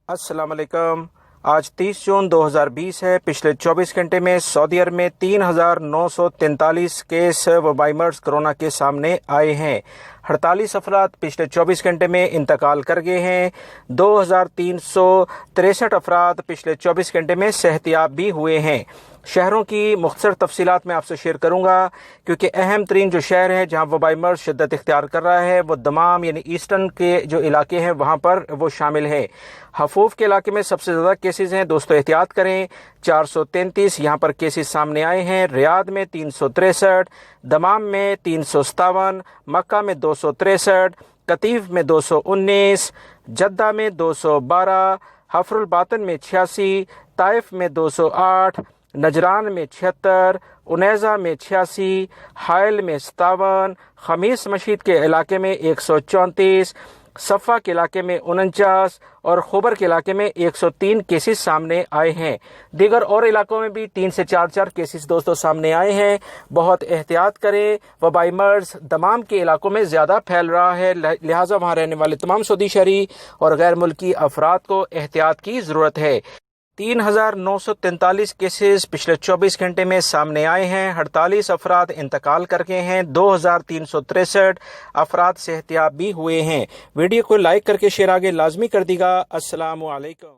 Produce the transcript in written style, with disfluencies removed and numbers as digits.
अस्सलाम वालेकुम। आज 30 जून 2020 है। पिछले 24 घंटे में सऊदी अरब में 3,943 केस वबाई मर्ज कोरोना के सामने आए हैं। 48 अफराद पिछले 24 घंटे में इंतकाल कर गए हैं। 2,363 अफराद पिछले 24 घंटे में सेहतियाब भी हुए हैं। शहरों की मुख्तसर तफसीलात मैं आपसे शेयर करूँगा, क्योंकि अहम तरीन जो शहर है जहाँ वबाई मर्ज शिद्दत इख्तियार कर रहा है वो दमाम यानी ईस्टर्न के जो इलाके हैं वहाँ पर वो शामिल है। हफूफ के इलाके में सबसे ज़्यादा केसेस हैं, दोस्तों एहतियात करें। 433 यहाँ पर केसेस सामने आए हैं। रियाद में 363, दमाम में 357, मक्का में 263, कतीफ में 219, जद्दा में 212, हफरुल बातन में 86, ताइफ में 208, नजरान में 76, उनैज़ा में 86, हायल में 57, खमीस मशीद के इलाके में 134, सफ़ा के इलाके में 49 और खुबर के इलाके में 103 केसेस सामने आए हैं। दीगर और इलाकों में भी 3 से 4 केसेस दोस्तों सामने आए हैं। बहुत एहतियात करें, वबाई मर्ज दमाम के इलाकों में ज़्यादा फैल रहा है, लिहाजा वहाँ रहने वाले तमाम सऊदी शहरी और गैर मुल्की अफराद को एहतियात की ज़रूरत है। 3,943 केसेस पिछले 24 घंटे में सामने आए हैं। 48 अफराद इंतकाल कर गए हैं। 2,363 अफराद सेहतियाब भी हुए हैं। वीडियो को लाइक करके शेयर आगे लाजमी कर दीगा। अस्सलामु अलैकुम।